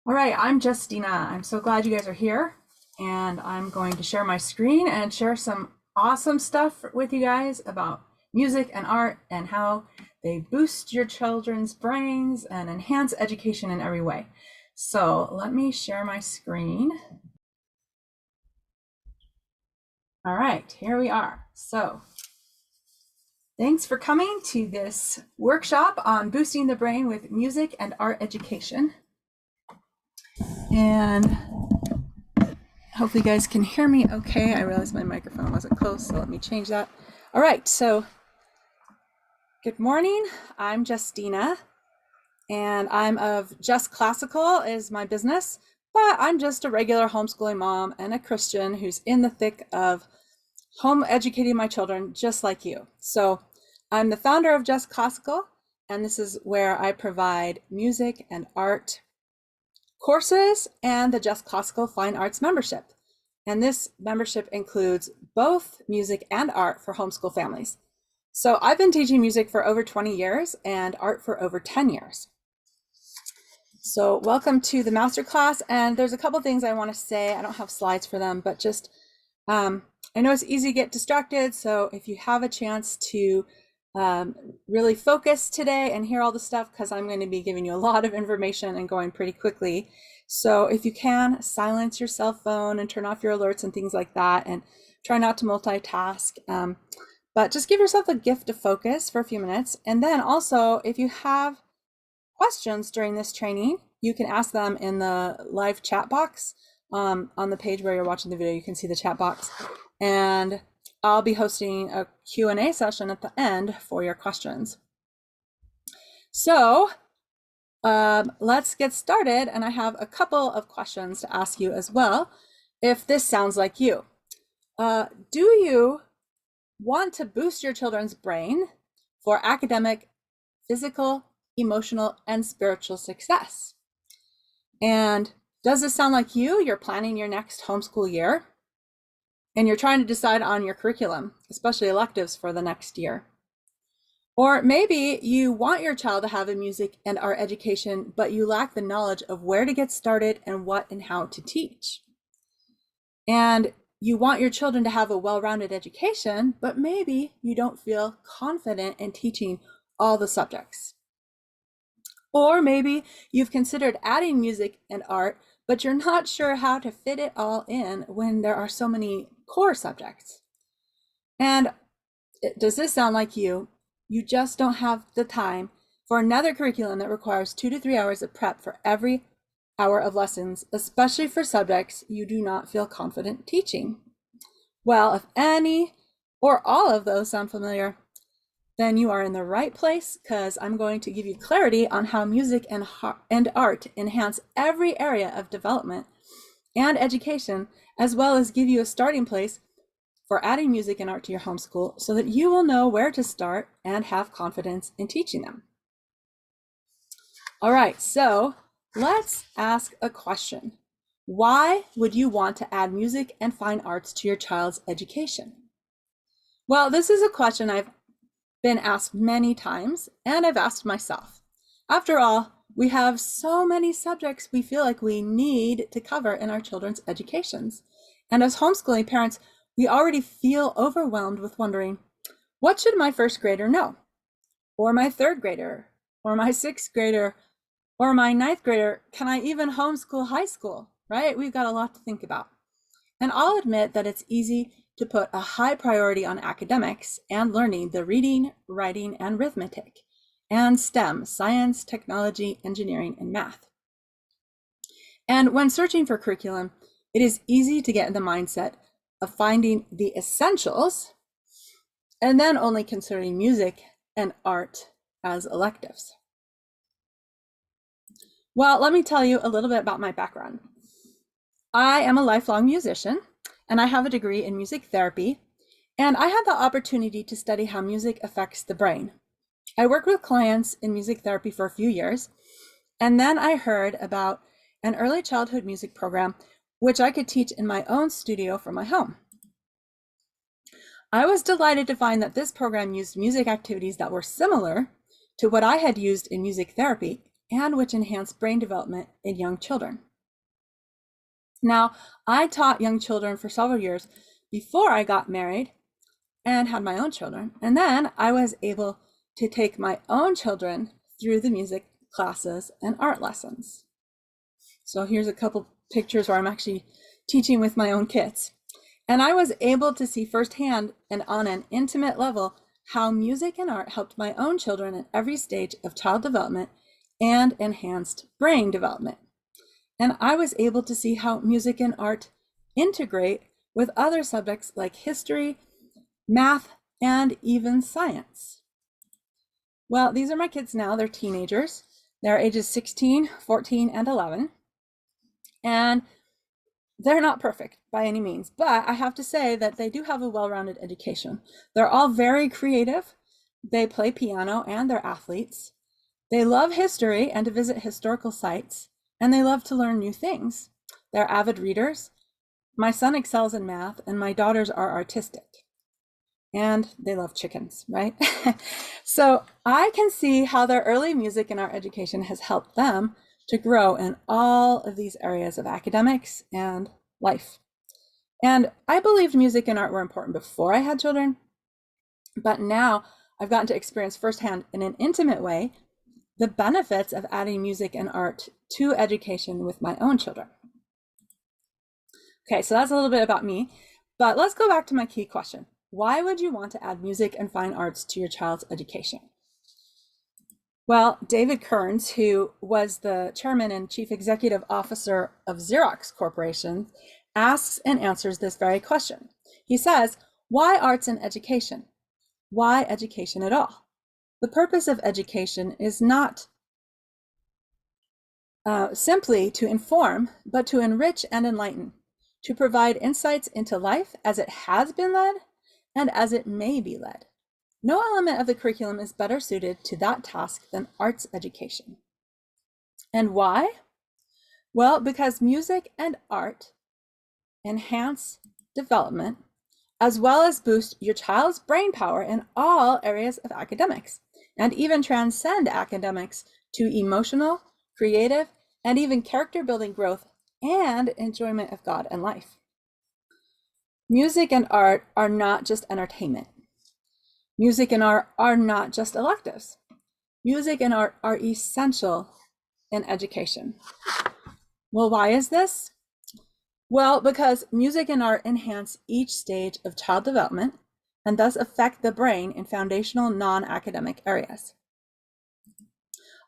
All right, I'm Justina. I'm so glad you guys are here, and I'm going to share my screen and share some awesome stuff with you guys about music and art and how they boost your children's brains and enhance education in every way. So let me share my screen. All right, here we are. So thanks for coming to this workshop on boosting the brain with music and art education. And hopefully you guys can hear me okay. I realized my microphone wasn't close, so let me change that. All right, so good morning. I'm Justina, and I'm of Just Classical is my business, but I'm just a regular homeschooling mom and a Christian who's in the thick of home educating my children just like you. So I'm the founder of Just Classical, and this is where I provide music and art courses and the Just Classical Fine Arts membership. And this membership includes both music and art for homeschool families. So I've been teaching music for over 20 years and art for over 10 years. So welcome to the Masterclass. And there's a couple things I want to say. I don't have slides for them, but just, I know it's easy to get distracted. So if you have a chance to really focus today and hear all the stuff, because I'm going to be giving you a lot of information and going pretty quickly. So if you can, silence your cell phone and turn off your alerts and things like that, and try not to multitask. But just give yourself a gift of focus for a few minutes. And then also, if you have questions during this training, you can ask them in the live chat box on the page where you're watching the video. You can see the chat box. And I'll be hosting a Q&A session at the end for your questions. So let's get started. And I have a couple of questions to ask you as well, if this sounds like you. Do you want to boost your children's brain for academic, physical, emotional, and spiritual success? And does this sound like you? You're planning your next homeschool year, and you're trying to decide on your curriculum, especially electives for the next year. Or maybe you want your child to have a music and art education, but you lack the knowledge of where to get started and what and how to teach. And you want your children to have a well-rounded education, but maybe you don't feel confident in teaching all the subjects. Or maybe you've considered adding music and art, but you're not sure how to fit it all in when there are so many core subjects. And does this sound like you? You just don't have the time for another curriculum that requires 2 to 3 hours of prep for every hour of lessons, especially for subjects you do not feel confident teaching. Well, if any or all of those sound familiar, then you are in the right place, because I'm going to give you clarity on how music and art enhance every area of development and education, as well as give you a starting place for adding music and art to your homeschool so that you will know where to start and have confidence in teaching them. All right, so let's ask a question. Why would you want to add music and fine arts to your child's education? Well, this is a question I've been asked many times, and I've asked myself. After all, we have so many subjects we feel like we need to cover in our children's educations. And as homeschooling parents, we already feel overwhelmed with wondering, what should my first grader know? Or my third grader? Or my sixth grader? Or my ninth grader? Can I even homeschool high school? Right? We've got a lot to think about. And I'll admit that it's easy to put a high priority on academics and learning the reading, writing, and arithmetic, and STEM, science, technology, engineering, and math. And when searching for curriculum, it is easy to get in the mindset of finding the essentials and then only considering music and art as electives. Well, let me tell you a little bit about my background. I am a lifelong musician, and I have a degree in music therapy, and I had the opportunity to study how music affects the brain. I worked with clients in music therapy for a few years, and then I heard about an early childhood music program, which I could teach in my own studio from my home. I was delighted to find that this program used music activities that were similar to what I had used in music therapy, and which enhance brain development in young children. Now, I taught young children for several years before I got married and had my own children. And then I was able to take my own children through the music classes and art lessons. So here's a couple pictures where I'm actually teaching with my own kids. And I was able to see firsthand and on an intimate level how music and art helped my own children at every stage of child development and enhanced brain development. And I was able to see how music and art integrate with other subjects like history, math, and even science. Well, these are my kids now. They're teenagers. They're ages 16, 14, and 11. And they're not perfect by any means, but I have to say that they do have a well-rounded education. They're all very creative. They play piano and they're athletes. They love history and to visit historical sites, and they love to learn new things. They're avid readers. My son excels in math, and my daughters are artistic. And they love chickens, right? So I can see how their early music and art education has helped them to grow in all of these areas of academics and life. And I believed music and art were important before I had children, but now I've gotten to experience firsthand in an intimate way the benefits of adding music and art to education with my own children. Okay, so that's a little bit about me, but let's go back to my key question. Why would you want to add music and fine arts to your child's education? Well, David Kearns, who was the chairman and chief executive officer of Xerox Corporation, asks and answers this very question. He says, why arts in education? Why education at all? The purpose of education is not simply to inform, but to enrich and enlighten, to provide insights into life as it has been led and as it may be led. No element of the curriculum is better suited to that task than arts education. And why? Well, because music and art enhance development as well as boost your child's brain power in all areas of academics, and even transcend academics to emotional, creative, and even character-building growth and enjoyment of God and life. Music and art are not just entertainment. Music and art are not just electives. Music and art are essential in education. Well, why is this? Well, because music and art enhance each stage of child development and thus affect the brain in foundational non-academic areas.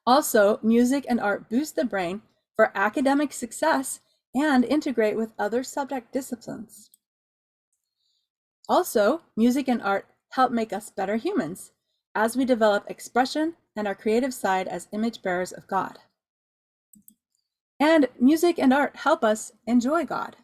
Also, music and art boost the brain for academic success and integrate with other subject disciplines. Also, music and art help make us better humans as we develop expression and our creative side as image bearers of God. And music and art help us enjoy God.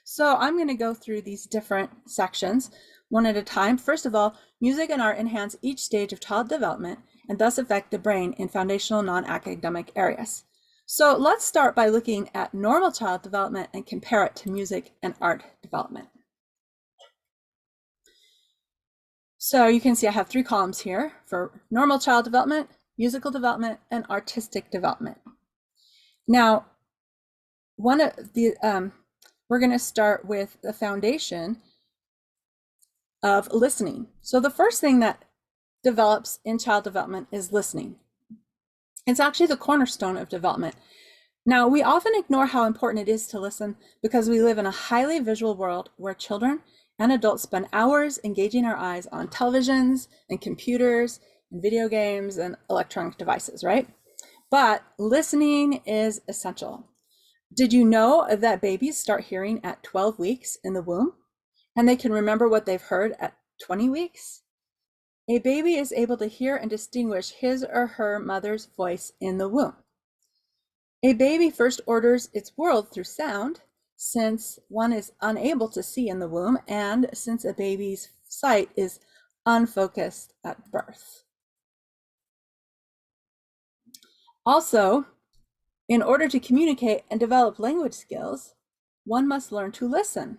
So I'm going to go through these different sections one at a time. First of all, music and art enhance each stage of child development and thus affect the brain in foundational non-academic areas. So let's start by looking at normal child development and compare it to music and art development. So you can see I have 3 columns here for normal child development, musical development, and artistic development. Now, we're going to start with the foundation of listening. So the first thing that develops in child development is listening. It's actually the cornerstone of development. Now, we often ignore how important it is to listen because we live in a highly visual world where children and adults spend hours engaging our eyes on televisions and computers and video games and electronic devices, right? But listening is essential. Did you know that babies start hearing at 12 weeks in the womb, and they can remember what they've heard at 20 weeks? A baby is able to hear and distinguish his or her mother's voice in the womb. A baby first orders its world through sound, since one is unable to see in the womb, and since a baby's sight is unfocused at birth. Also, in order to communicate and develop language skills, one must learn to listen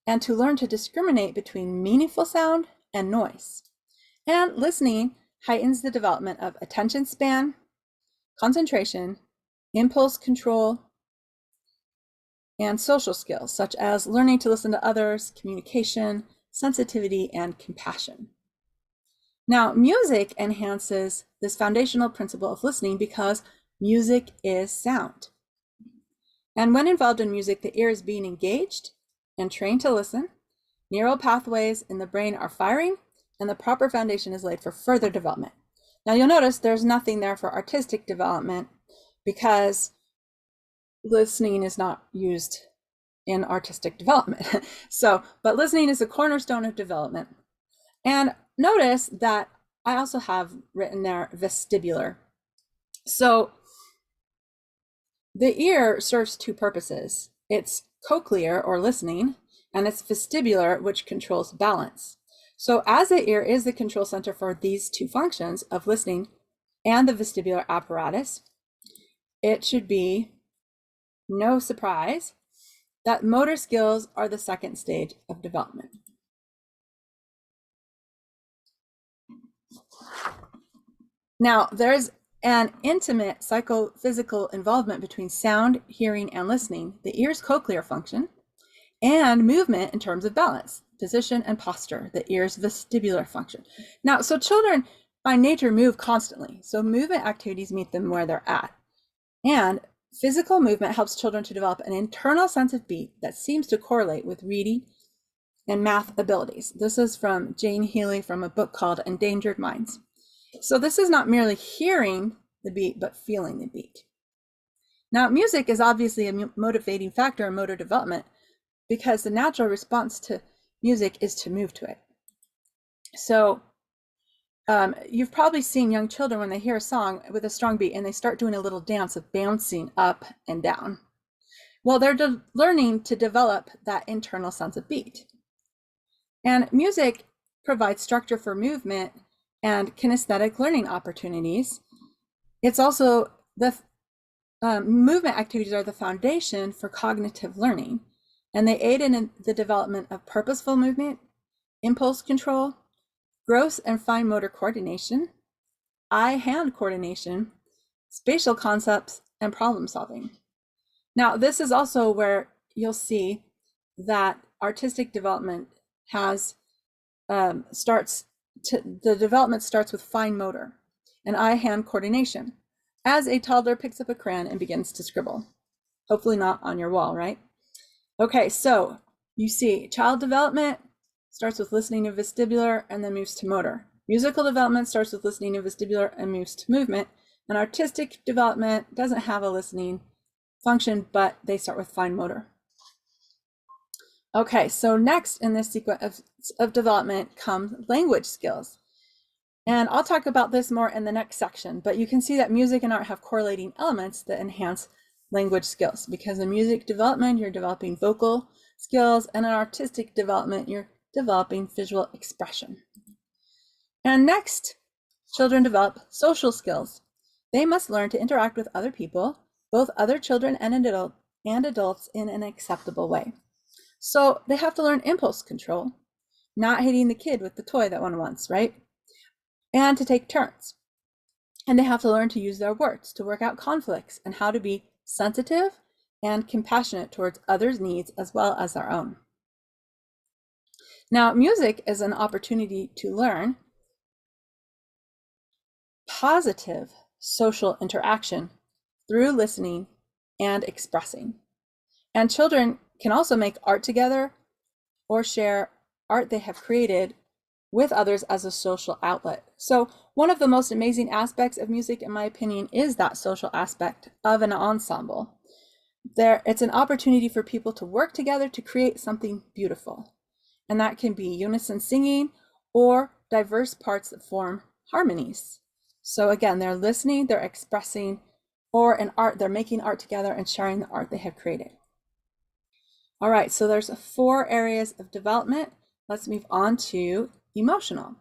and to learn to discriminate between meaningful sound and noise. And listening heightens the development of attention span, concentration, impulse control, and social skills, such as learning to listen to others, communication, sensitivity, and compassion. Now, music enhances this foundational principle of listening because music is sound. And when involved in music, the ear is being engaged and trained to listen. Neural pathways in the brain are firing, and the proper foundation is laid for further development. Now, you'll notice there's nothing there for artistic development because listening is not used in artistic development. But listening is a cornerstone of development. And notice that I also have written there vestibular. So the ear serves two purposes. It's cochlear, or listening, and it's vestibular, which controls balance. So as the ear is the control center for these two functions of listening and the vestibular apparatus, it should be no surprise that motor skills are the second stage of development. Now, there's an intimate psychophysical involvement between sound, hearing, and listening, the ear's cochlear function, and movement in terms of balance, position, and posture, the ear's vestibular function. Now, so children by nature move constantly. So movement activities meet them where they're at. And physical movement helps children to develop an internal sense of beat that seems to correlate with reading and math abilities. This is from Jane Healy from a book called Endangered Minds. So this is not merely hearing the beat, but feeling the beat. Now, music is obviously a motivating factor in motor development because the natural response to music is to move to it. So you've probably seen young children when they hear a song with a strong beat and they start doing a little dance of bouncing up and down. Well, they're learning to develop that internal sense of beat. And music provides structure for movement and kinesthetic learning opportunities. It's also the movement activities are the foundation for cognitive learning, and they aid in the development of purposeful movement, impulse control, gross and fine motor coordination, eye-hand coordination, spatial concepts, and problem solving. Now, this is also where you'll see that artistic development has the development starts with fine motor and eye-hand coordination as a toddler picks up a crayon and begins to scribble. Hopefully not on your wall, right? Okay, so you see child development starts with listening and vestibular and then moves to motor. Musical development starts with listening and vestibular and moves to movement. And artistic development doesn't have a listening function, but they start with fine motor. Okay, so next in this sequence of development comes language skills. And I'll talk about this more in the next section, but you can see that music and art have correlating elements that enhance language skills, because in music development, you're developing vocal skills, and in artistic development, you're developing visual expression. And next, children develop social skills. They must learn to interact with other people, both other children and adults, in an acceptable way. So they have to learn impulse control, not hitting the kid with the toy that one wants, right? And to take turns. And they have to learn to use their words to work out conflicts and how to be sensitive and compassionate towards others' needs as well as their own. Now, music is an opportunity to learn positive social interaction through listening and expressing. And children can also make art together or share art they have created with others as a social outlet. So one of the most amazing aspects of music, in my opinion, is that social aspect of an ensemble. It's an opportunity for people to work together to create something beautiful. And that can be unison singing or diverse parts that form harmonies. So again, they're listening, they're expressing, or in art, they're making art together and sharing the art they have created. All right, so there's 4 areas of development. Let's move on to emotional.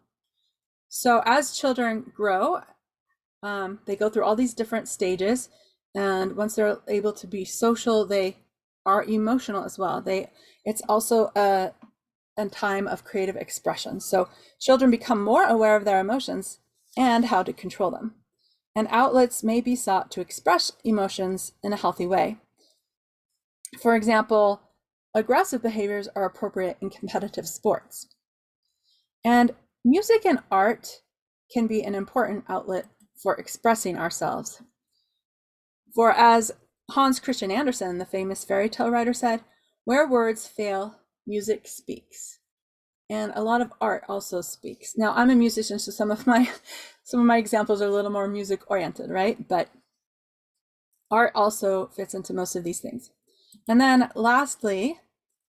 So as children grow, they go through all these different stages, and once they're able to be social, they are emotional as well. It's also a time of creative expression. So children become more aware of their emotions and how to control them. and outlets may be sought to express emotions in a healthy way. For example, aggressive behaviors are appropriate in competitive sports. And music and art can be an important outlet for expressing ourselves. For as Hans Christian Andersen, the famous fairy tale writer, said, "Where words fail, music speaks." And a lot of art also speaks. Now, I'm a musician, so some of my examples are a little more music oriented, right? But art also fits into most of these things. And then lastly,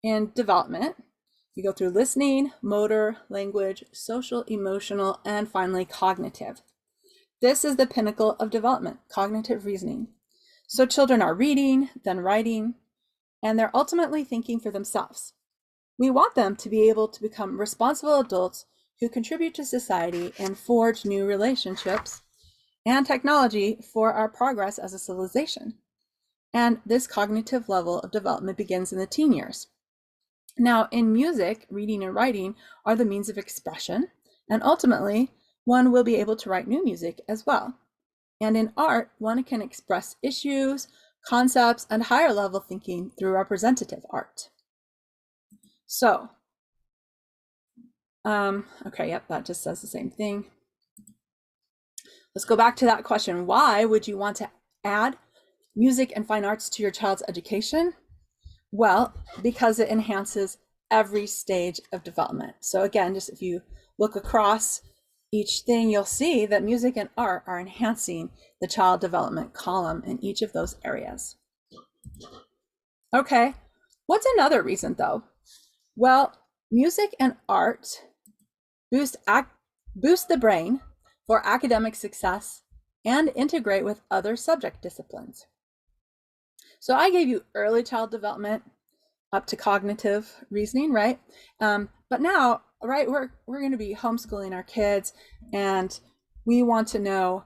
in development, you go through listening, motor, language, social, emotional, and finally cognitive. This is the pinnacle of development, cognitive reasoning. So children are reading, then writing, and they're ultimately thinking for themselves. We want them to be able to become responsible adults who contribute to society and forge new relationships and technology for our progress as a civilization. And this cognitive level of development begins in the teen years. Now, in music, reading and writing are the means of expression, and ultimately, one will be able to write new music as well. And in art, one can express issues, concepts, and higher level thinking through representative art. So, okay, yep, that just says the same thing. Let's go back to that question. Why would you want to add music and fine arts to your child's education? Well, because it enhances every stage of development. So again, just if you look across each thing, you'll see that music and art are enhancing the child development column in each of those areas. Okay, what's another reason though? Well, music and art boost the brain for academic success and integrate with other subject disciplines. So I gave you early child development up to cognitive reasoning, right? But now, right, we're going to be homeschooling our kids, and we want to know,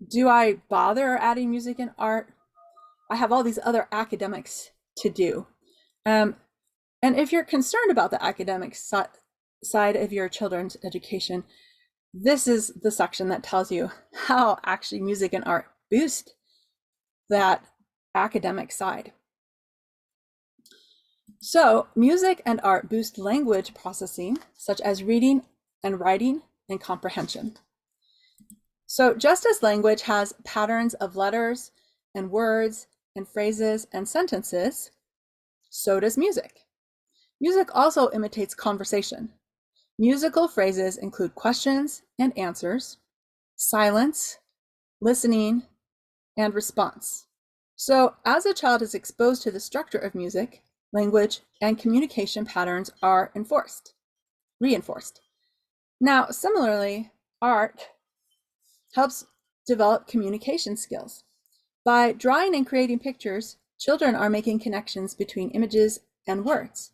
do I bother adding music and art? I have all these other academics to do. And if you're concerned about the academic side of your children's education, this is the section that tells you how actually music and art boost that academic side. So music and art boost language processing, such as reading and writing and comprehension. So just as language has patterns of letters and words and phrases and sentences, so does music. Music also imitates conversation. Musical phrases include questions and answers, silence, listening, and response. So as a child is exposed to the structure of music, language, and communication patterns are reinforced. Now, similarly, art helps develop communication skills. By drawing and creating pictures, children are making connections between images and words.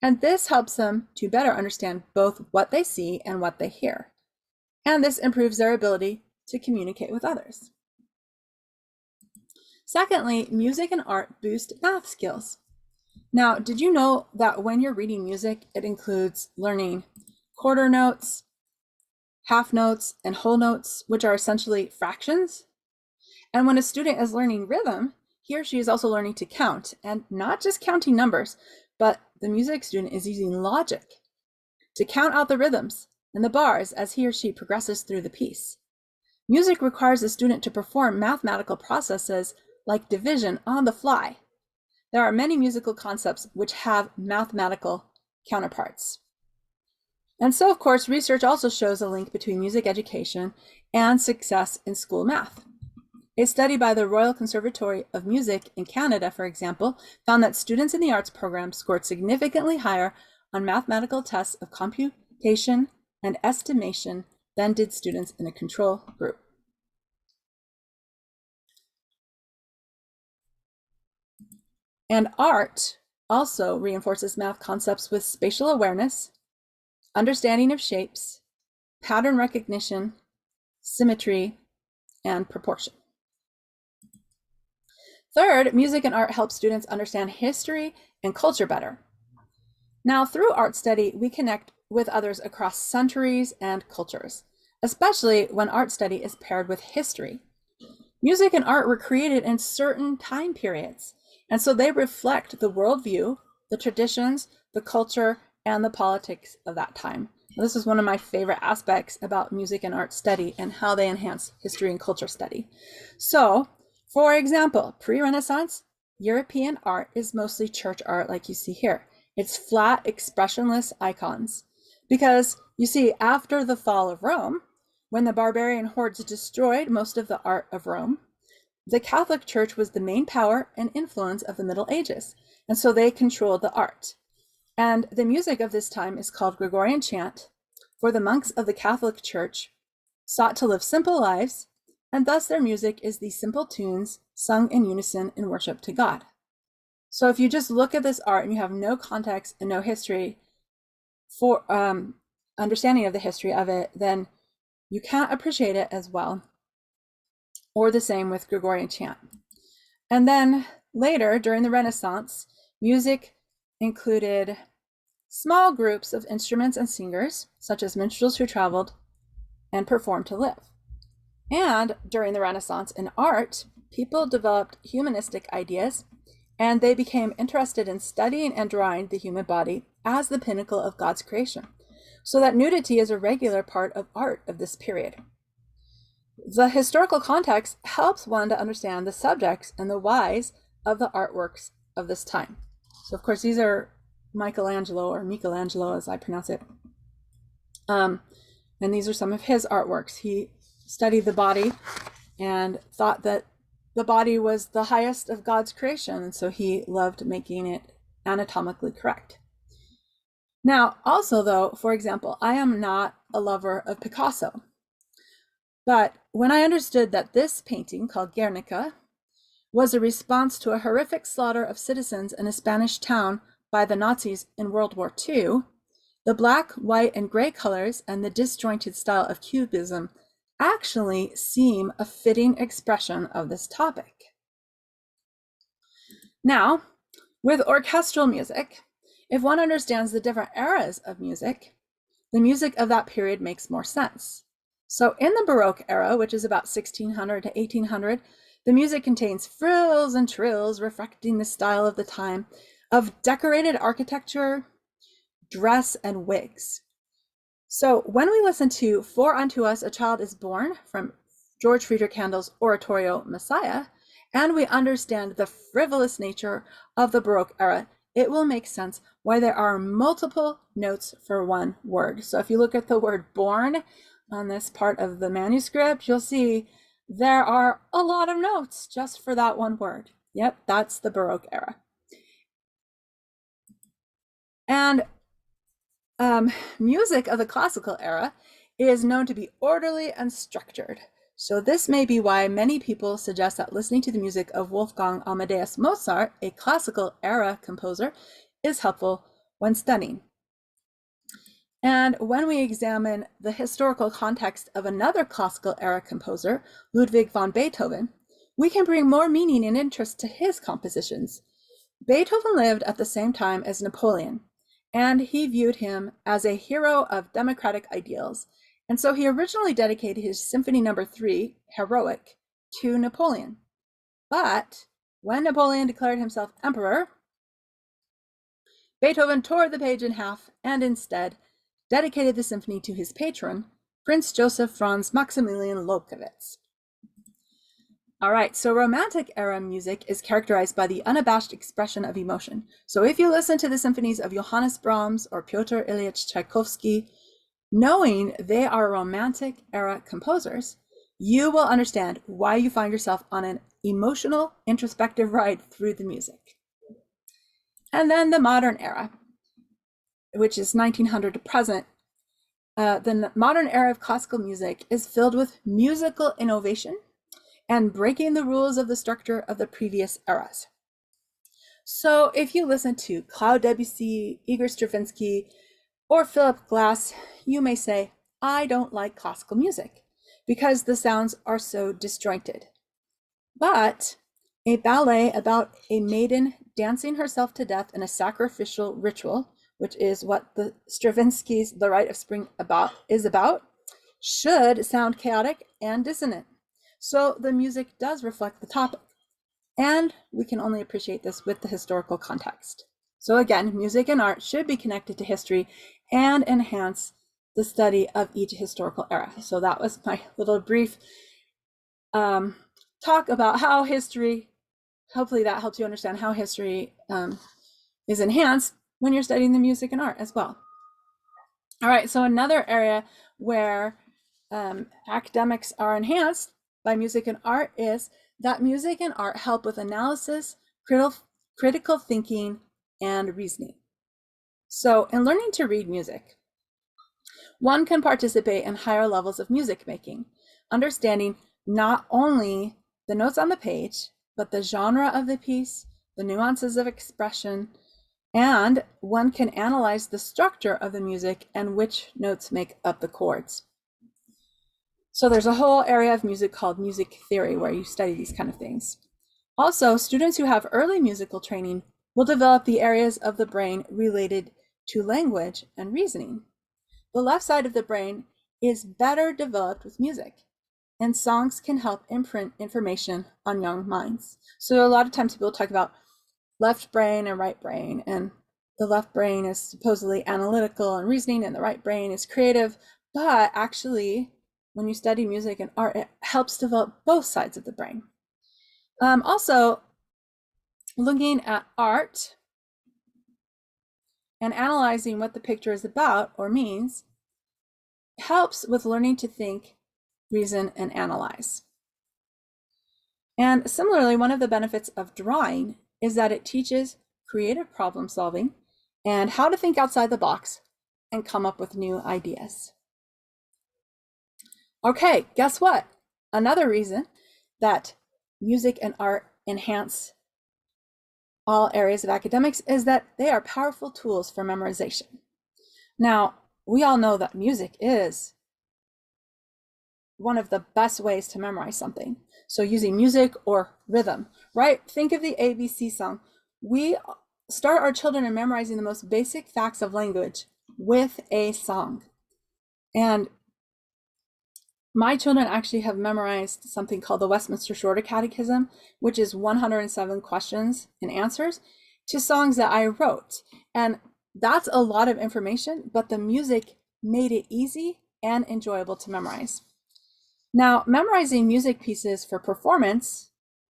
And this helps them to better understand both what they see and what they hear. And this improves their ability to communicate with others. Secondly, music and art boost math skills. Now, did you know that when you're reading music, it includes learning quarter notes, half notes, and whole notes, which are essentially fractions? And when a student is learning rhythm, he or she is also learning to count, and not just counting numbers, but the music student is using logic to count out the rhythms and the bars as he or she progresses through the piece. Music requires the student to perform mathematical processes like division on the fly. There are many musical concepts which have mathematical counterparts. And so, of course, research also shows a link between music education and success in school math. A study by the Royal Conservatory of Music in Canada, for example, found that students in the arts program scored significantly higher on mathematical tests of computation and estimation than did students in a control group. And art also reinforces math concepts with spatial awareness, understanding of shapes, pattern recognition, symmetry, and proportion. Third, music and art help students understand history and culture better. Now, through art study, we connect with others across centuries and cultures. especially when art study is paired with history. Music and art were created in certain time periods, and so they reflect the worldview, the traditions, the culture, and the politics of that time. This is one of my favorite aspects about music and art study and how they enhance history and culture study. So, for example, pre-Renaissance, European art is mostly church art like you see here. It's flat, expressionless icons. Because, you see, after the fall of Rome, when the barbarian hordes destroyed most of the art of Rome, the Catholic Church was the main power and influence of the Middle Ages, and so they controlled the art. And the music of this time is called Gregorian chant, for the monks of the Catholic Church sought to live simple lives, and thus their music is these simple tunes sung in unison in worship to God. So if you just look at this art and you have no context and no history for understanding of the history of it, then you can't appreciate it as well. Or the same with Gregorian chant. And then later, during the Renaissance, music included small groups of instruments and singers, such as minstrels who traveled and performed to live. And during the Renaissance in art, people developed humanistic ideas, and they became interested in studying and drawing the human body as the pinnacle of God's creation, so that nudity is a regular part of art of this period. The historical context helps one to understand the subjects and the whys of the artworks of this time. So, of course, these are Michelangelo, as I pronounce it. And these are some of his artworks. He studied the body and thought that the body was the highest of God's creation, and so he loved making it anatomically correct. Now, also though, for example, I am not a lover of Picasso. But when I understood that this painting, called Guernica, was a response to a horrific slaughter of citizens in a Spanish town by the Nazis in World War II, the black, white, and gray colors and the disjointed style of Cubism actually seem a fitting expression of this topic. Now, with orchestral music, if one understands the different eras of music, the music of that period makes more sense. So in the Baroque era, which is about 1600 to 1800, the music contains frills and trills reflecting the style of the time of decorated architecture, dress, and wigs. So when we listen to For Unto Us a Child is Born from George Friedrich Handel's oratorio Messiah, and we understand the frivolous nature of the Baroque era, it will make sense why there are multiple notes for one word. So if you look at the word born on this part of the manuscript, you'll see there are a lot of notes just for that one word. Yep, that's the Baroque era. And music of the classical era is known to be orderly and structured. So this may be why many people suggest that listening to the music of Wolfgang Amadeus Mozart, a classical era composer, is helpful when studying. And when we examine the historical context of another classical era composer, Ludwig von Beethoven, we can bring more meaning and interest to his compositions. Beethoven lived at the same time as Napoleon, and he viewed him as a hero of democratic ideals. And so he originally dedicated his Symphony No. 3, Heroic, to Napoleon. But when Napoleon declared himself emperor, Beethoven tore the page in half and instead dedicated the symphony to his patron, Prince Joseph Franz Maximilian Lobkowitz. All right, so Romantic era music is characterized by the unabashed expression of emotion. So if you listen to the symphonies of Johannes Brahms or Pyotr Ilyich Tchaikovsky, knowing they are Romantic era composers, you will understand why you find yourself on an emotional, introspective ride through the music. And then the modern era, which is 1900 to present. The modern era of classical music is filled with musical innovation and breaking the rules of the structure of the previous eras. So if you listen to Claude Debussy, Igor Stravinsky, or Philip Glass, you may say, I don't like classical music because the sounds are so disjointed. But a ballet about a maiden dancing herself to death in a sacrificial ritual, which is what the Stravinsky's The Rite of Spring is about, should sound chaotic and dissonant. So the music does reflect the topic, and we can only appreciate this with the historical context. So again, music and art should be connected to history and enhance the study of each historical era. So that was my little brief talk about how history, hopefully that helps you understand how history is enhanced when you're studying the music and art as well. All right, so another area where academics are enhanced by music and art is that music and art help with analysis, critical thinking, and reasoning. So in learning to read music, one can participate in higher levels of music making, understanding not only the notes on the page, but the genre of the piece, the nuances of expression, and one can analyze the structure of the music and which notes make up the chords. So there's a whole area of music called music theory where you study these kind of things. Also, students who have early musical training will develop the areas of the brain related to language and reasoning. The left side of the brain is better developed with music, and songs can help imprint information on young minds. So a lot of times people talk about left brain and right brain, and the left brain is supposedly analytical and reasoning, and the right brain is creative. But actually, when you study music and art, it helps develop both sides of the brain. Also, looking at art and analyzing what the picture is about or means helps with learning to think, reason, and analyze. And similarly, one of the benefits of drawing is that it teaches creative problem solving and how to think outside the box and come up with new ideas. Okay, guess what? Another reason that music and art enhance all areas of academics is that they are powerful tools for memorization. Now, we all know that music is one of the best ways to memorize something. So using music or rhythm, right? Think of the ABC song. We start our children in memorizing the most basic facts of language with a song. And my children actually have memorized something called the Westminster Shorter Catechism, which is 107 questions and answers to songs that I wrote. And that's a lot of information, but the music made it easy and enjoyable to memorize. Now, memorizing music pieces for performance,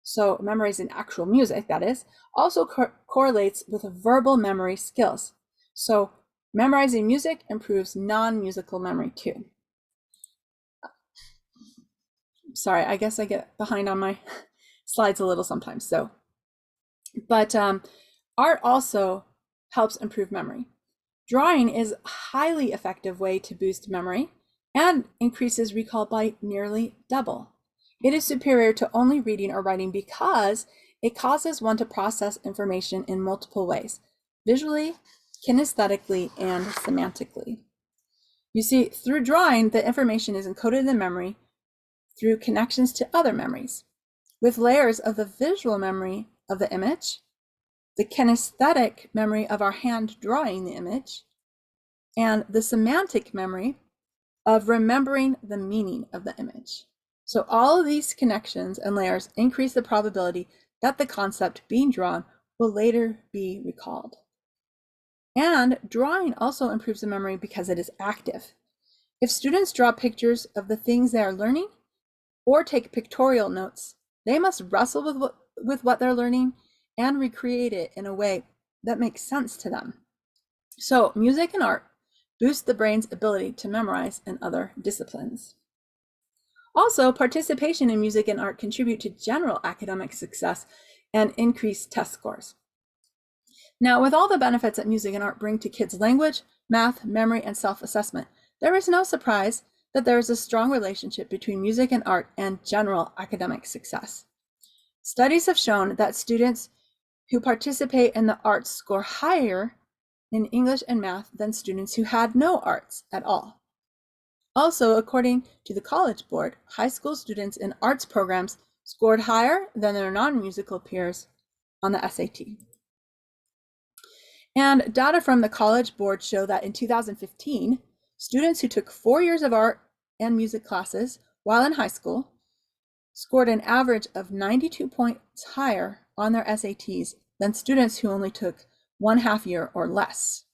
so memorizing actual music, that is, also correlates with verbal memory skills. So memorizing music improves non-musical memory too. Sorry, I guess I get behind on my slides a little sometimes. But art also helps improve memory. Drawing is a highly effective way to boost memory and increases recall by nearly double. It is superior to only reading or writing because it causes one to process information in multiple ways, visually, kinesthetically, and semantically. You see, through drawing, the information is encoded in the memory through connections to other memories, with layers of the visual memory of the image, the kinesthetic memory of our hand drawing the image, and the semantic memory of remembering the meaning of the image. So all of these connections and layers increase the probability that the concept being drawn will later be recalled. And drawing also improves the memory because it is active. If students draw pictures of the things they are learning or take pictorial notes, they must wrestle with what they're learning and recreate it in a way that makes sense to them. So music and art boost the brain's ability to memorize in other disciplines. Also, participation in music and art contribute to general academic success and increase test scores. Now, with all the benefits that music and art bring to kids' language, math, memory, and self-assessment, there is no surprise that there is a strong relationship between music and art and general academic success. Studies have shown that students who participate in the arts score higher in English and math than students who had no arts at all. Also, according to the College Board, high school students in arts programs scored higher than their non-musical peers on the SAT. And data from the College Board show that in 2015, students who took 4 years of art and music classes while in high school scored an average of 92 points higher on their SATs than students who only took 1/2 year or less.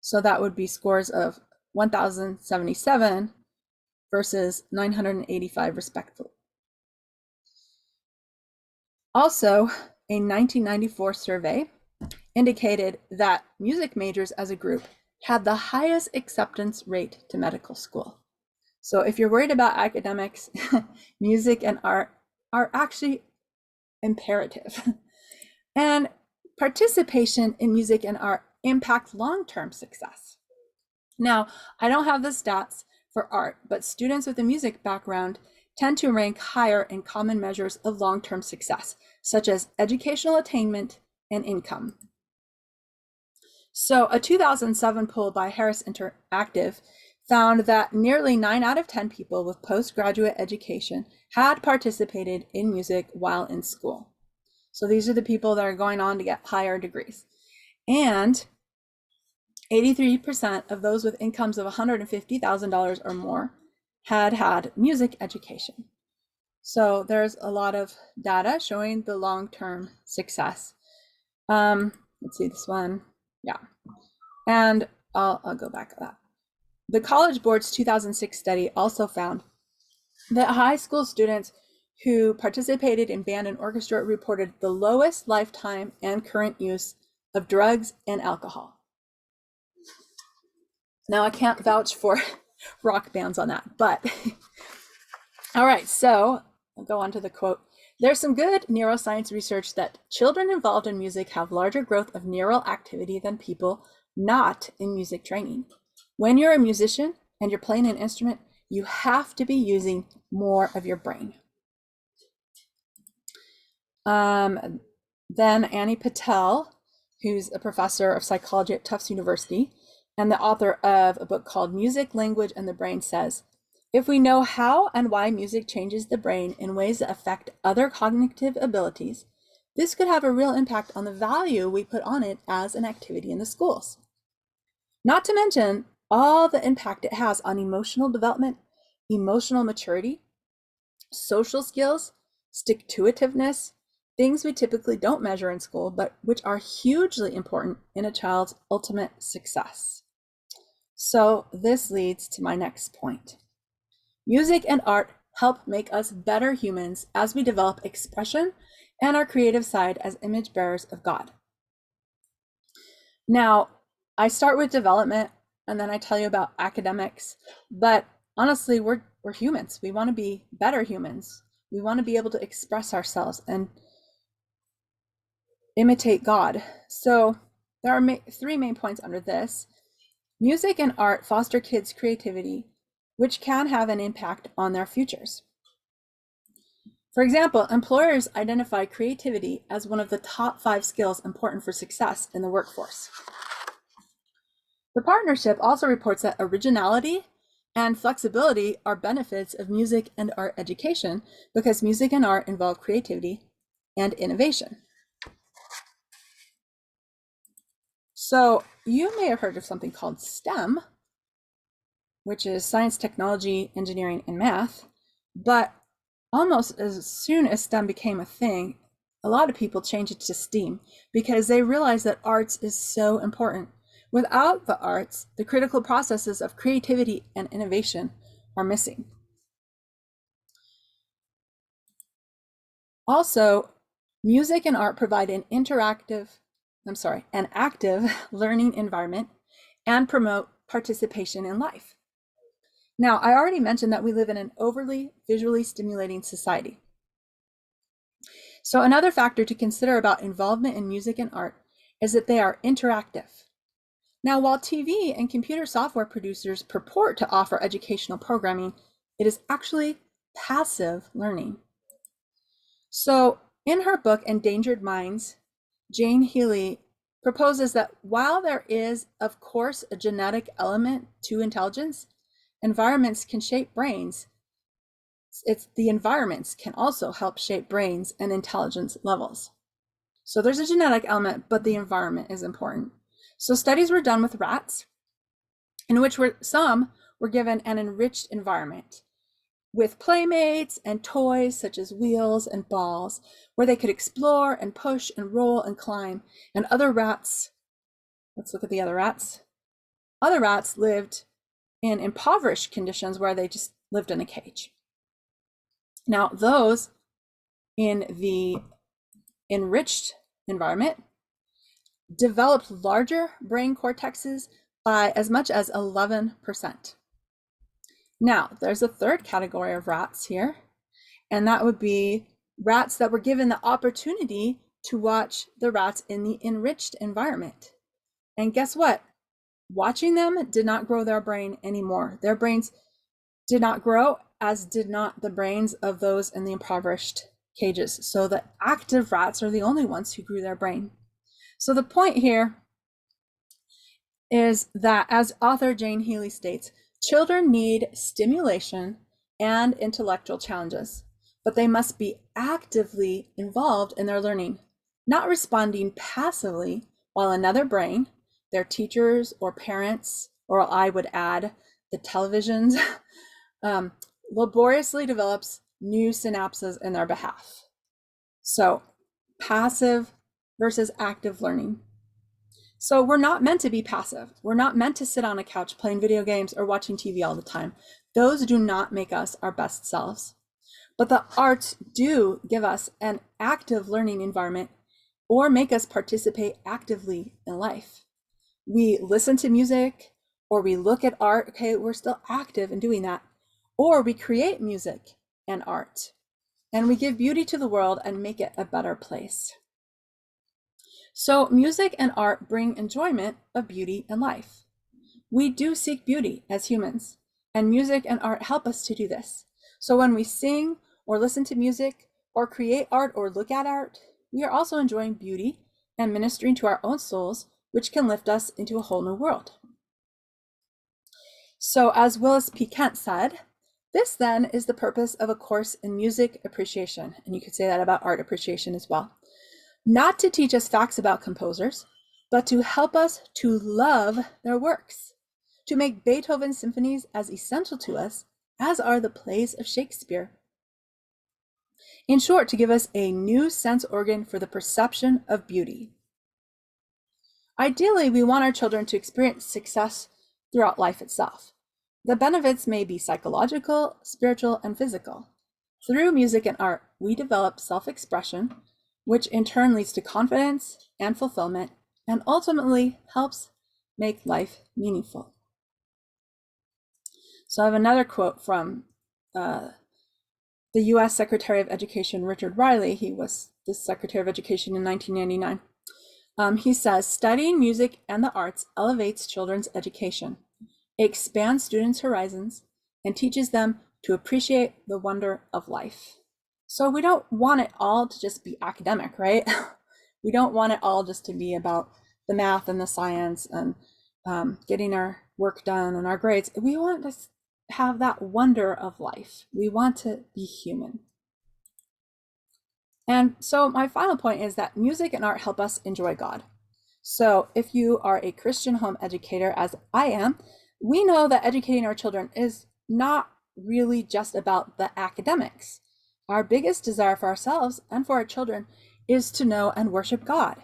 So that would be scores of 1,077 versus 985 respectively. Also, a 1994 survey indicated that music majors as a group had the highest acceptance rate to medical school. So if you're worried about academics, music and art are actually imperative. And participation in music and art impact long-term success. Now, I don't have the stats for art, but students with a music background tend to rank higher in common measures of long-term success, such as educational attainment and income. So a 2007 poll by Harris Interactive found that nearly 9 out of 10 people with postgraduate education had participated in music while in school. So these are the people that are going on to get higher degrees. And 83% of those with incomes of $150,000 or more had music education. So there's a lot of data showing the long-term success. Let's see this one. Yeah. And I'll go back to that. The College Board's 2006 study also found that high school students who participated in band and orchestra reported the lowest lifetime and current use of drugs and alcohol. Now, I can't vouch for rock bands on that, but all right, so I'll go on to the quote. There's some good neuroscience research that children involved in music have larger growth of neural activity than people not in music training. When you're a musician and you're playing an instrument, you have to be using more of your brain. Then Annie Patel, who's a professor of psychology at Tufts University and the author of a book called Music, Language, and the Brain, says, if we know how and why music changes the brain in ways that affect other cognitive abilities, this could have a real impact on the value we put on it as an activity in the schools. Not to mention all the impact it has on emotional development, emotional maturity, social skills, stick-to-itiveness, things we typically don't measure in school, but which are hugely important in a child's ultimate success. So this leads to my next point. Music and art help make us better humans as we develop expression and our creative side as image bearers of God. Now, I start with development and then I tell you about academics, but honestly, we're humans. We want to be better humans. We want to be able to express ourselves and imitate God. So there are 3 main points under this. Music and art foster kids' creativity, which can have an impact on their futures. For example, employers identify creativity as one of the top 5 skills important for success in the workforce. The partnership also reports that originality and flexibility are benefits of music and art education because music and art involve creativity and innovation. So you may have heard of something called STEM, which is science, technology, engineering, and math, but almost as soon as STEM became a thing, a lot of people changed it to STEAM because they realized that arts is so important. Without the arts, the critical processes of creativity and innovation are missing. Also, music and art provide an active learning environment and promote participation in life. Now, I already mentioned that we live in an overly visually stimulating society. So another factor to consider about involvement in music and art is that they are interactive. Now, while TV and computer software producers purport to offer educational programming, it is actually passive learning. So in her book, Endangered Minds, Jane Healy proposes that while there is, of course, a genetic element to intelligence, environments can shape brains. The environments can also help shape brains and intelligence levels. So there's a genetic element, but the environment is important. So studies were done with rats in which some were given an enriched environment with playmates and toys such as wheels and balls, where they could explore and push and roll and climb. And other rats, let's look at the other rats. Other rats lived in impoverished conditions where they just lived in a cage. Now, those in the enriched environment developed larger brain cortexes by as much as 11%. Now, there's a third category of rats here, and that would be rats that were given the opportunity to watch the rats in the enriched environment. And guess what? Watching them did not grow their brain anymore. Their brains did not grow, as did not the brains of those in the impoverished cages. So the active rats are the only ones who grew their brain. So the point here is that, as author Jane Healy states, children need stimulation and intellectual challenges, but they must be actively involved in their learning, not responding passively while another brain, their teachers or parents, or I would add the televisions, laboriously develops new synapses in their behalf. So passive versus active learning. So we're not meant to be passive. We're not meant to sit on a couch playing video games or watching TV all the time. Those do not make us our best selves. But the arts do give us an active learning environment or make us participate actively in life. We listen to music or we look at art. Okay, we're still active in doing that. Or we create music and art, and we give beauty to the world and make it a better place. So music and art bring enjoyment of beauty and life. We do seek beauty as humans, and music and art help us to do this. So when we sing or listen to music or create art or look at art, we are also enjoying beauty and ministering to our own souls, which can lift us into a whole new world. So as Willis P. Kent said, this then is the purpose of a course in music appreciation. And you could say that about art appreciation as well. Not to teach us facts about composers, but to help us to love their works, to make Beethoven's symphonies as essential to us as are the plays of Shakespeare. In short, to give us a new sense organ for the perception of beauty. Ideally, we want our children to experience success throughout life itself. The benefits may be psychological, spiritual, and physical. Through music and art, we develop self-expression, which in turn leads to confidence and fulfillment, and ultimately helps make life meaningful. So I have another quote from the US Secretary of Education, Richard Riley. He was the Secretary of Education in 1999. He says, studying music and the arts elevates children's education, expands students' horizons, and teaches them to appreciate the wonder of life. So we don't want it all to just be academic, right? We don't want it all just to be about the math and the science and getting our work done and our grades. We want to have that wonder of life. We want to be human. And so my final point is that music and art help us enjoy God. So if you are a Christian home educator, as I am, we know that educating our children is not really just about the academics. Our biggest desire for ourselves and for our children is to know and worship God.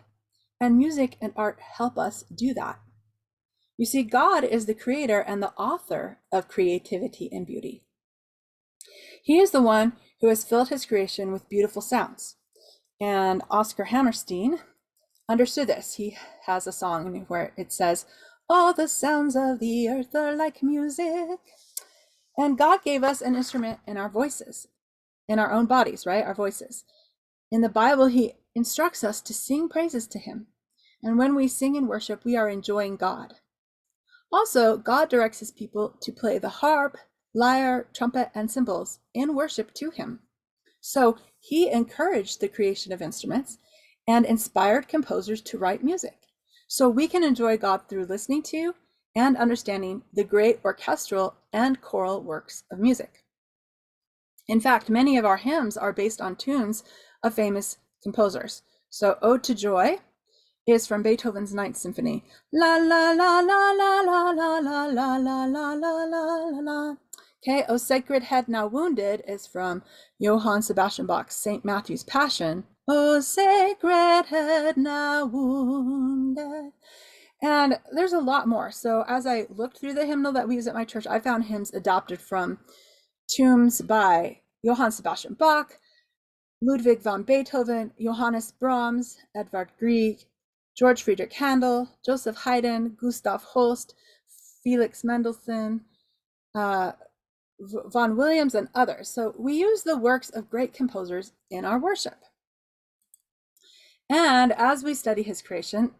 And music and art help us do that. You see, God is the creator and the author of creativity and beauty. He is the one who has filled his creation with beautiful sounds. And Oscar Hammerstein understood this. He has a song where it says, all the sounds of the earth are like music. And God gave us an instrument in our voices, in our own bodies, right? Our voices. In the Bible, he instructs us to sing praises to him. And when we sing in worship, we are enjoying God. Also, God directs his people to play the harp, lyre, trumpet, and cymbals in worship to him. So he encouraged the creation of instruments and inspired composers to write music. So we can enjoy God through listening to and understanding the great orchestral and choral works of music. In fact, many of our hymns are based on tunes of famous composers. So Ode to Joy is from Beethoven's Ninth Symphony. La la la la la la la la la la la la la la. Okay, O Sacred Head Now Wounded is from Johann Sebastian Bach's St. Matthew's Passion. O Sacred Head Now Wounded. And there's a lot more. So as I looked through the hymnal that we use at my church, I found hymns adopted from tombs by Johann Sebastian Bach, Ludwig von Beethoven, Johannes Brahms, Edvard Grieg, George Friedrich Handel, Joseph Haydn, Gustav Holst, Felix Mendelssohn, Vaughan Williams, and others. So we use the works of great composers in our worship. And as we study his creation,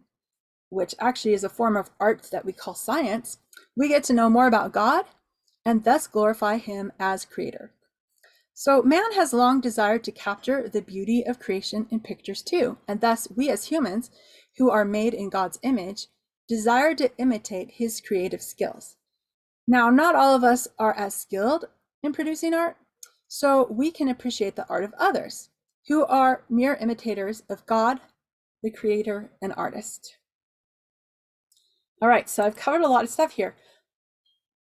which actually is a form of art that we call science, we get to know more about God and thus glorify him as creator. So man has long desired to capture the beauty of creation in pictures too, and thus we as humans, who are made in God's image, desire to imitate his creative skills. Now, not all of us are as skilled in producing art, so we can appreciate the art of others, who are mere imitators of God, the creator and artist. All right, so I've covered a lot of stuff here,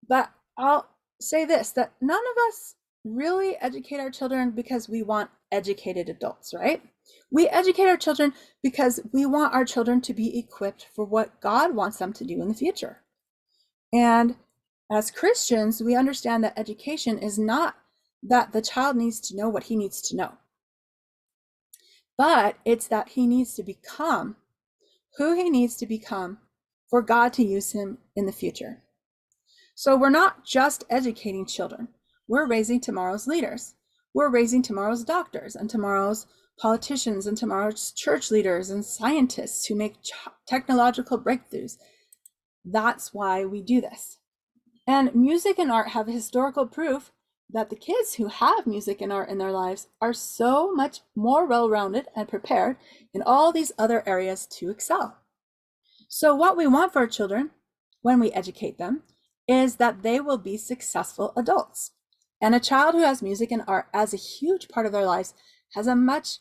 but I'll say this, that none of us really educate our children because we want educated adults, right? We educate our children because we want our children to be equipped for what God wants them to do in the future. And as Christians, we understand that education is not that the child needs to know what he needs to know, but it's that he needs to become who he needs to become for God to use him in the future. So we're not just educating children, we're raising tomorrow's leaders. We're raising tomorrow's doctors and tomorrow's politicians and tomorrow's church leaders and scientists who make technological breakthroughs. That's why we do this. And music and art have historical proof that the kids who have music and art in their lives are so much more well-rounded and prepared in all these other areas to excel. So what we want for our children when we educate them is that they will be successful adults. And a child who has music and art as a huge part of their lives has a much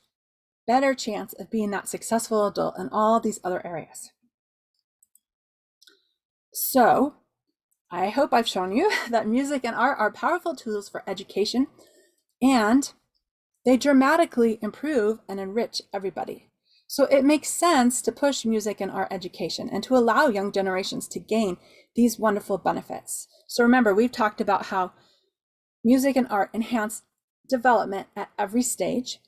better chance of being that successful adult in all these other areas. So I hope I've shown you that music and art are powerful tools for education, and they dramatically improve and enrich everybody. So it makes sense to push music and art education and to allow young generations to gain these wonderful benefits. So remember, we've talked about how music and art enhance development at every stage,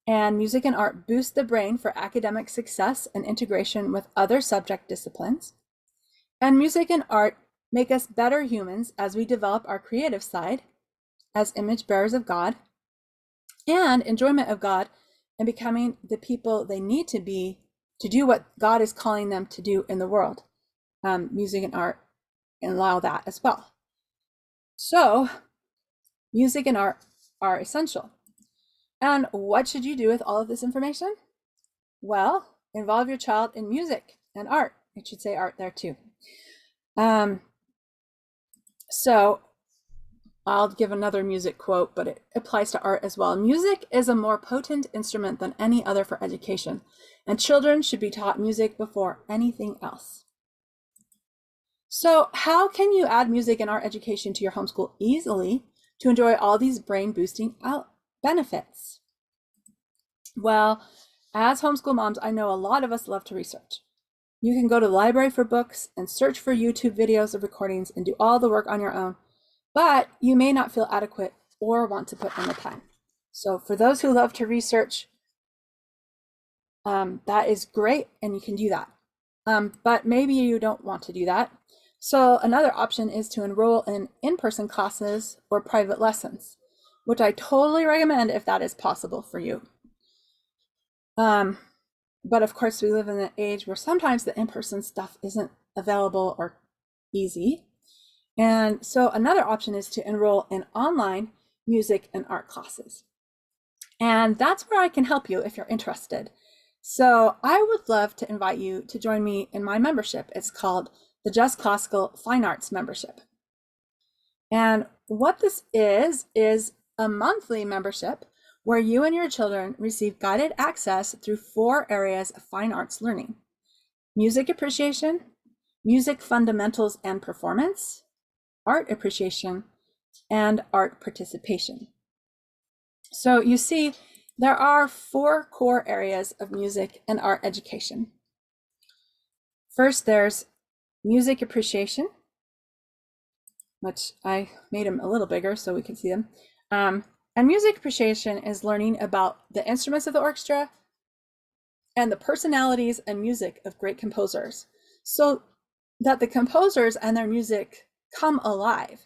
and music and art boost the brain for academic success and integration with other subject disciplines. And music and art make us better humans as we develop our creative side as image bearers of God and enjoyment of God and becoming the people they need to be to do what God is calling them to do in the world. Music and art allow that as well. So music and art are essential. And what should you do with all of this information? Well, involve your child in music and art. I should say art there too. So I'll give another music quote, but it applies to art as well. Music is a more potent instrument than any other for education, and children should be taught music before anything else. So how can you add music and art education to your homeschool easily to enjoy all these brain boosting benefits? Well, as homeschool moms, I know a lot of us love to research. You can go to the library for books and search for YouTube videos of recordings and do all the work on your own, but you may not feel adequate or want to put in the time. So for those who love to research, that is great and you can do that. But maybe you don't want to do that. So another option is to enroll in in-person classes or private lessons, which I totally recommend if that is possible for you. But of course, we live in an age where sometimes the in-person stuff isn't available or easy. And so another option is to enroll in online music and art classes. And that's where I can help you if you're interested. So I would love to invite you to join me in my membership. It's called the Just Classical Fine Arts Membership. And what this is a monthly membership where you and your children receive guided access through 4 areas of fine arts learning: music appreciation, music fundamentals and performance, art appreciation, and art participation. So you see, there are 4 core areas of music and art education. First, there's music appreciation, which I made them a little bigger so we can see them. And music appreciation is learning about the instruments of the orchestra and the personalities and music of great composers, so that the composers and their music come alive.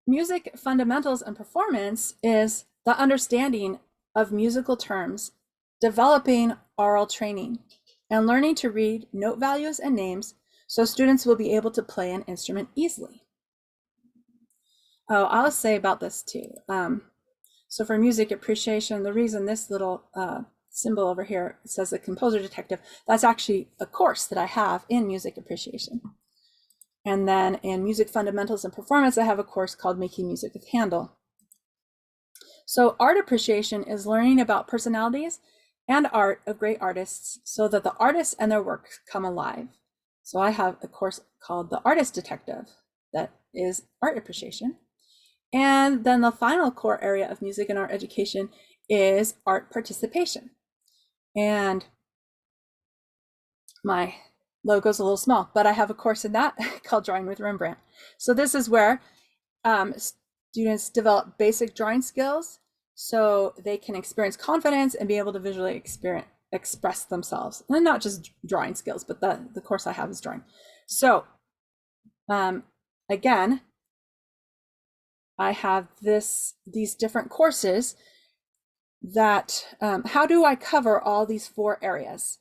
Music fundamentals and performance is the understanding of musical terms, developing oral training, and learning to read note values and names so students will be able to play an instrument easily. Oh, I'll say about this too. So for music appreciation, the reason this little symbol over here says the composer detective, that's actually a course that I have in music appreciation. And then in music fundamentals and performance, I have a course called Making Music with Handel. So art appreciation is learning about personalities and art of great artists so that the artists and their work come alive. So I have a course called The Artist Detective that is art appreciation. And then the final core area of music and art education is art participation. And my logo's a little small, but I have a course in that called Drawing with Rembrandt. So this is where students develop basic drawing skills so they can experience confidence and be able to visually express themselves. And not just drawing skills, but the course I have is drawing. So again, I have these different courses that, how do I cover all these 4 areas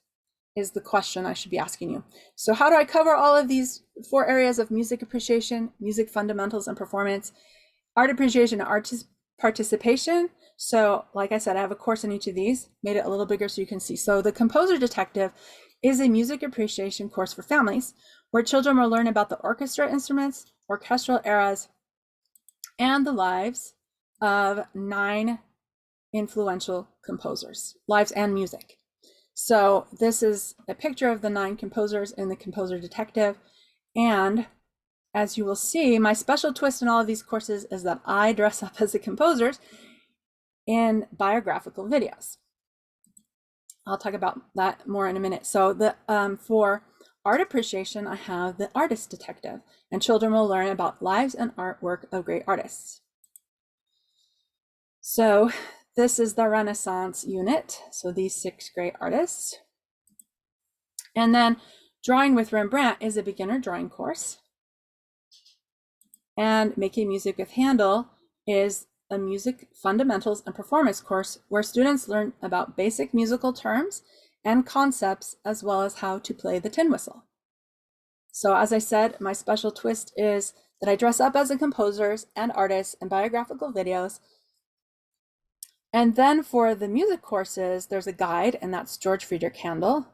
is the question I should be asking you. So how do I cover all of these 4 areas of music appreciation, music fundamentals and performance, art appreciation, and art participation? So like I said, I have a course in each of these, made it a little bigger so you can see. So the Composer Detective is a music appreciation course for families where children will learn about the orchestra instruments, orchestral eras, and the lives of 9 influential composers, lives and music. So this is a picture of the 9 composers in the Composer Detective. And as you will see, my special twist in all of these courses is that I dress up as the composers in biographical videos. I'll talk about that more in a minute. So for art appreciation, I have the Artist Detective, and children will learn about lives and artwork of great artists. So this is the Renaissance unit. So these 6 great artists. And then Drawing with Rembrandt is a beginner drawing course. And Making Music with Handel is a music fundamentals and performance course where students learn about basic musical terms and concepts, as well as how to play the tin whistle. So as I said, my special twist is that I dress up as the composers and artists in biographical videos. And then for the music courses, there's a guide, and that's George Friedrich Handel,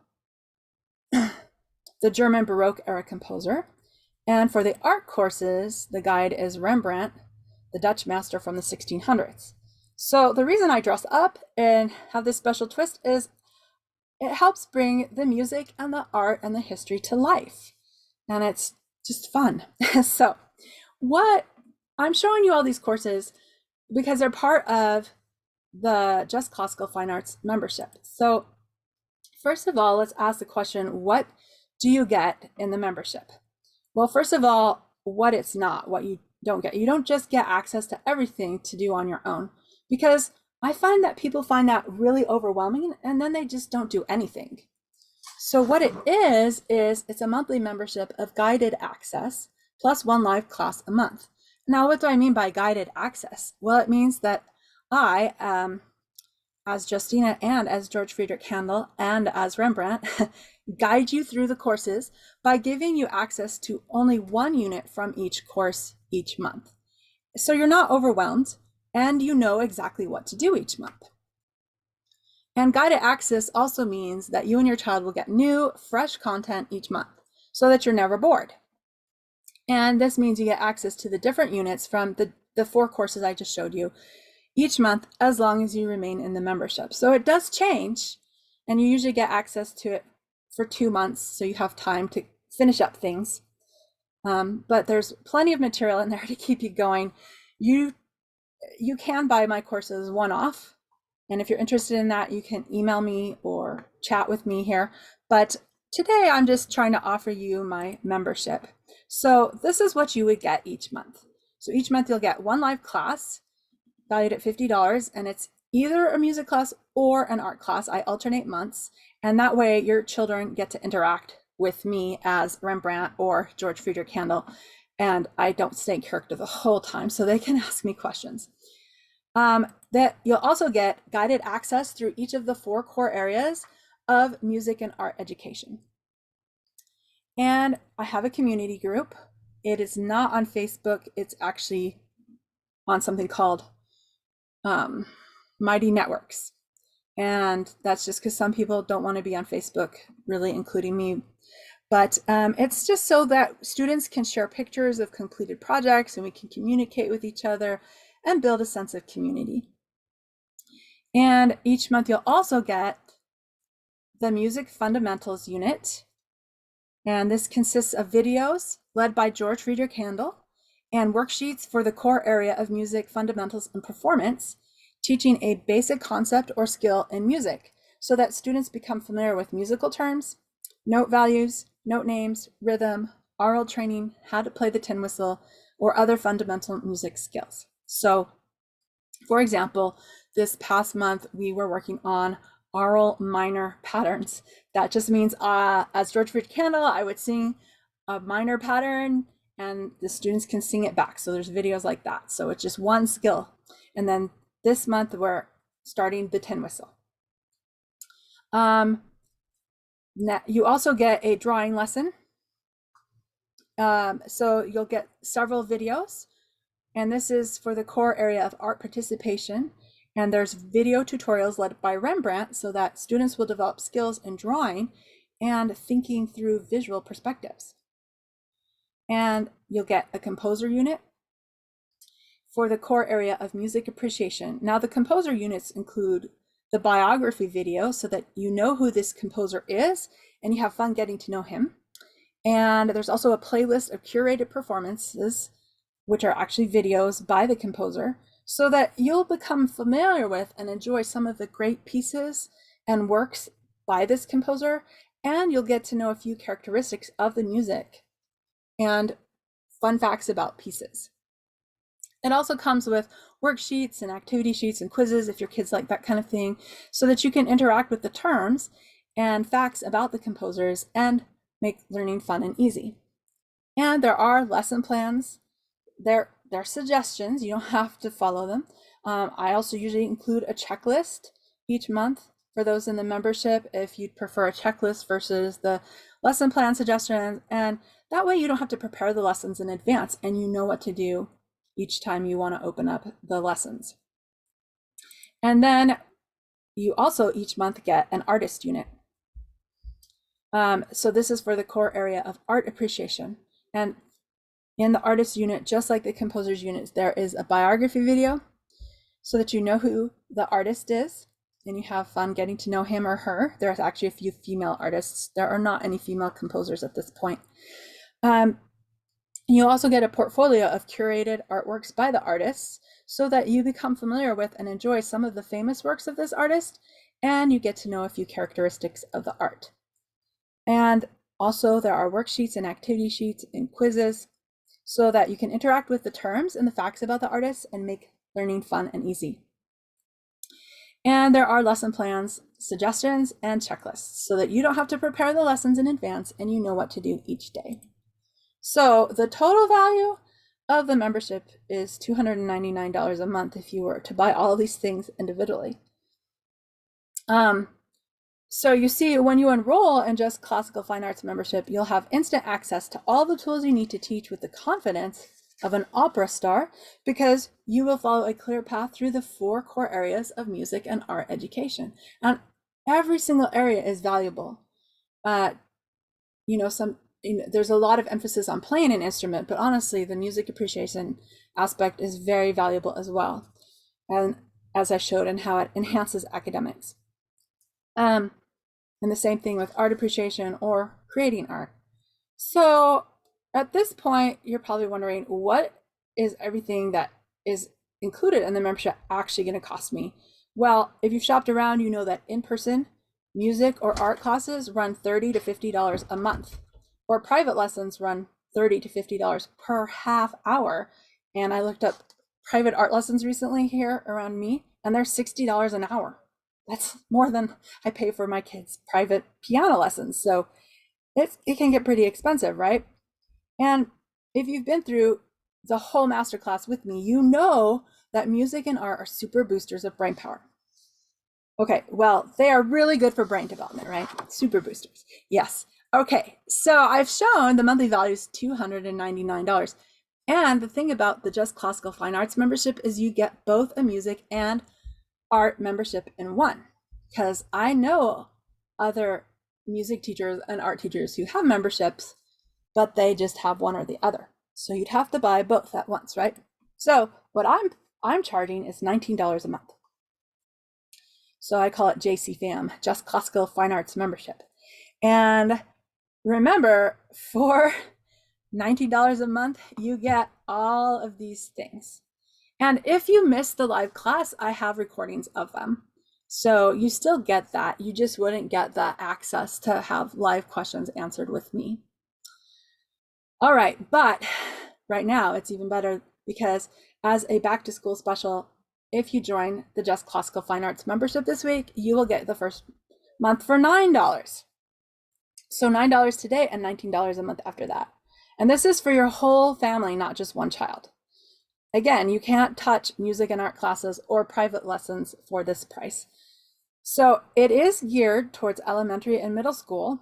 the German Baroque era composer. And for the art courses, the guide is Rembrandt, the Dutch master from the 1600s. So the reason I dress up and have this special twist is it helps bring the music and the art and the history to life. And it's just fun. So what I'm showing you all these courses because they're part of the Just Classical Fine Arts membership. So first of all, let's ask the question, what do you get in the membership? Well, first of all, what it's not, what you don't get. You don't just get access to everything to do on your own, because I find that people find that really overwhelming and then they just don't do anything. So what it is it's a monthly membership of guided access plus 1 live class a month. Now, what do I mean by guided access? Well, it means that I, as Justina and as George Friedrich Handel and as Rembrandt, guide you through the courses by giving you access to only 1 unit from each course each month. So you're not overwhelmed and you know exactly what to do each month. And guided access also means that you and your child will get new, fresh content each month so that you're never bored. And this means you get access to the different units from the the 4 courses I just showed you each month, as long as you remain in the membership. So it does change, and you usually get access to it for 2 months, so you have time to finish up things. But there's plenty of material in there to keep you going. You can buy my courses one-off, and if you're interested in that, you can email me or chat with me here. But today I'm just trying to offer you my membership. So this is what you would get each month. So each month you'll get 1 live class valued at $50, and it's either a music class or an art class. I alternate months, and that way your children get to interact with me as Rembrandt or George Friedrich Handel, and I don't stay in character the whole time, so they can ask me questions. That you'll also get guided access through each of the 4 core areas of music and art education. And I have a community group. It is not on Facebook. It's actually on something called Mighty Networks. And that's just because some people don't want to be on Facebook, really, including me. But it's just so that students can share pictures of completed projects, and we can communicate with each other and build a sense of community. And each month you'll also get the Music Fundamentals unit. And this consists of videos led by George Friedrich Handel and worksheets for the core area of music fundamentals and performance, teaching a basic concept or skill in music so that students become familiar with musical terms, note values, note names, rhythm, aural training, how to play the tin whistle, or other fundamental music skills. So, for example, this past month we were working on aural minor patterns. That just means as George Friedrich Handel, I would sing a minor pattern and the students can sing it back. So there's videos like that. So it's just one skill. And then this month we're starting the tin whistle. You also get a drawing lesson. So you'll get several videos, and this is for the core area of art participation. And there's video tutorials led by Rembrandt so that students will develop skills in drawing and thinking through visual perspectives. And you'll get a composer unit for the core area of music appreciation. Now the composer units include the biography video so that you know who this composer is and you have fun getting to know him. And there's also a playlist of curated performances, which are actually videos by the composer, so that you'll become familiar with and enjoy some of the great pieces and works by this composer, and you'll get to know a few characteristics of the music and fun facts about pieces. It also comes with worksheets and activity sheets and quizzes if your kids like that kind of thing, so that you can interact with the terms and facts about the composers and make learning fun and easy. And there are lesson plans. They're suggestions. You don't have to follow them. I also usually include a checklist each month for those in the membership if you'd prefer a checklist versus the lesson plan suggestions. And that way you don't have to prepare the lessons in advance and you know what to do each time you want to open up the lessons. And then you also each month get an artist unit. So this is for the core area of art appreciation. And in the artist unit, just like the composer's units, there is a biography video so that you know who the artist is and you have fun getting to know him or her. There's actually a few female artists. There are not any female composers at this point. You also get a portfolio of curated artworks by the artists so that you become familiar with and enjoy some of the famous works of this artist, and you get to know a few characteristics of the art. And also there are worksheets and activity sheets and quizzes so that you can interact with the terms and the facts about the artist and make learning fun and easy. And there are lesson plans, suggestions, and checklists so that you don't have to prepare the lessons in advance and you know what to do each day. So the total value of the membership is $299 a month if you were to buy all of these things individually. So you see, when you enroll in just Classical Fine Arts membership, you'll have instant access to all the tools you need to teach with the confidence of an opera star, because you will follow a clear path through the 4 core areas of music and art education. And every single area is valuable. there's a lot of emphasis on playing an instrument, but honestly, the music appreciation aspect is very valuable as well. And as I showed, and how it enhances academics. And the same thing with art appreciation or creating art. So at this point, you're probably wondering, what is everything that is included in the membership actually going to cost me? Well, if you've shopped around, you know that in-person music or art classes run $30 to $50 a month, or private lessons run $30 to $50 per half hour. And I looked up private art lessons recently here around me, and they're $60 an hour. That's more than I pay for my kids' private piano lessons. So it can get pretty expensive, right? And if you've been through the whole masterclass with me, you know that music and art are super boosters of brain power. Okay, well, they are really good for brain development, right? Super boosters. Yes. Okay, so I've shown the monthly value is $299. And the thing about the Just Classical Fine Arts membership is you get both a music and art membership in one. Because I know other music teachers and art teachers who have memberships, but they just have one or the other. So you'd have to buy both at once, right? So what I'm charging is $19 a month. So I call it JCFAM, Just Classical Fine Arts Membership. And remember, for $19 a month, you get all of these things. And if you miss the live class, I have recordings of them. So you still get that. You just wouldn't get the access to have live questions answered with me. All right, but right now it's even better, because as a back to school special, if you join the Just Classical Fine Arts membership this week, you will get the first month for $9. So $9 today and $19 a month after that. And this is for your whole family, not just one child. Again, you can't touch music and art classes or private lessons for this price. So it is geared towards elementary and middle school,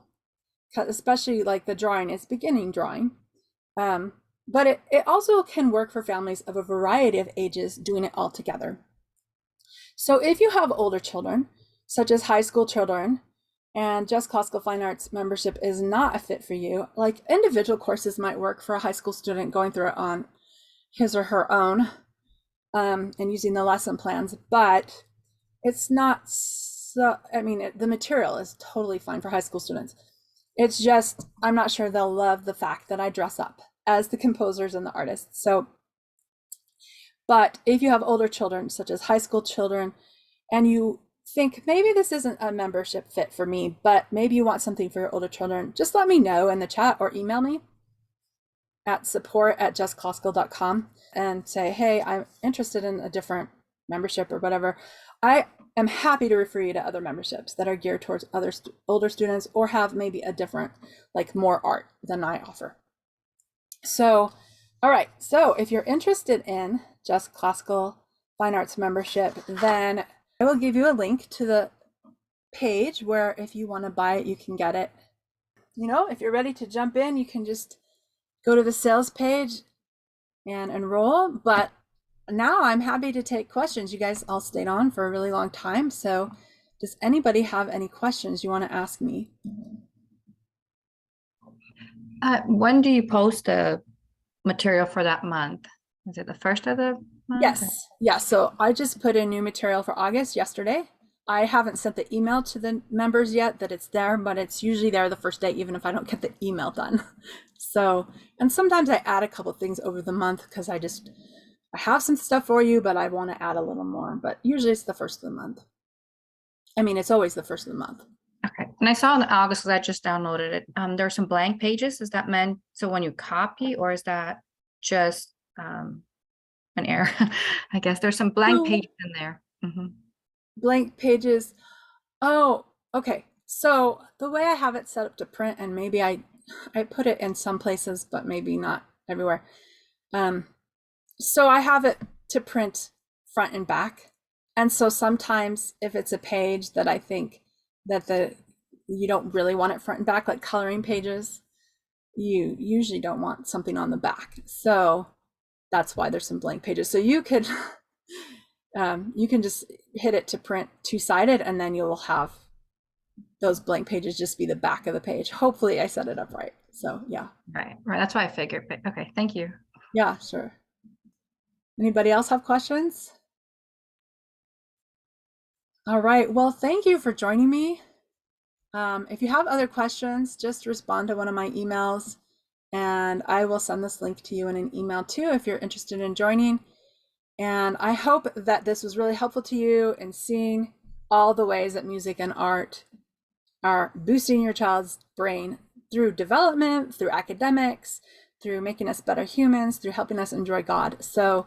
especially like the drawing is beginning drawing. But it also can work for families of a variety of ages doing it all together. So if you have older children, such as high school children, and Just Classical Fine Arts membership is not a fit for you, like individual courses might work for a high school student going through it on his or her own, and using the lesson plans, but it's not so, I mean, the material is totally fine for high school students. It's just, I'm not sure they'll love the fact that I dress up as the composers and the artists. So, but if you have older children, such as high school children, and you think maybe this isn't a membership fit for me, but maybe you want something for your older children, just let me know in the chat or email me at support@justclassical.com and say, hey, I'm interested in a different membership or whatever. I am happy to refer you to other memberships that are geared towards other older students, or have maybe a different, like more art than I offer. So, all right, so if you're interested in Just Classical Fine Arts membership, then I will give you a link to the page where if you want to buy it, you can get it. You know, if you're ready to jump in, you can just go to the sales page and enroll. But now I'm happy to take questions. You guys all stayed on for a really long time. So does anybody have any questions you want to ask me? When do you post the material for that month? Is it the first of the month? Yes. Yeah. So I just put in new material for August yesterday. I haven't sent the email to the members yet that it's there, but it's usually there the first day, even if I don't get the email done. So, and sometimes I add a couple things over the month because I have some stuff for you, but I want to add a little more. But usually it's the first of the month. I mean, it's always the first of the month. Okay. And I saw in August, because I just downloaded it. There are some blank pages. Is that meant so when you copy, or is that just an error? I guess there's some blank pages in there. Blank pages. Oh, okay. So the way I have it set up to print, and maybe I put it in some places, but maybe not everywhere. So I have it to print front and back. And so sometimes if it's a page that I think that you don't really want it front and back, like coloring pages, you usually don't want something on the back. So that's why there's some blank pages. So you could you can just hit it to print two-sided, and then you'll have those blank pages just be the back of the page. Hopefully I set it up right. So yeah. Right. That's why I figured. But okay, thank you. Yeah, sure. Anybody else have questions? All right. Well, thank you for joining me. If you have other questions, just respond to one of my emails and I will send this link to you in an email too if you're interested in joining. And I hope that this was really helpful to you in seeing all the ways that music and art are boosting your child's brain through development, through academics, through making us better humans, through helping us enjoy God. So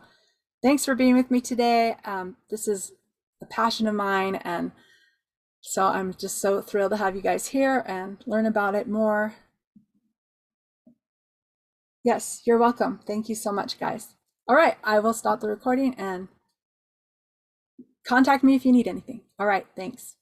thanks for being with me today. This is a passion of mine, and so I'm just so thrilled to have you guys here and learn about it more. Yes, you're welcome. Thank you so much, guys. All right, I will stop the recording and contact me if you need anything. All right, thanks.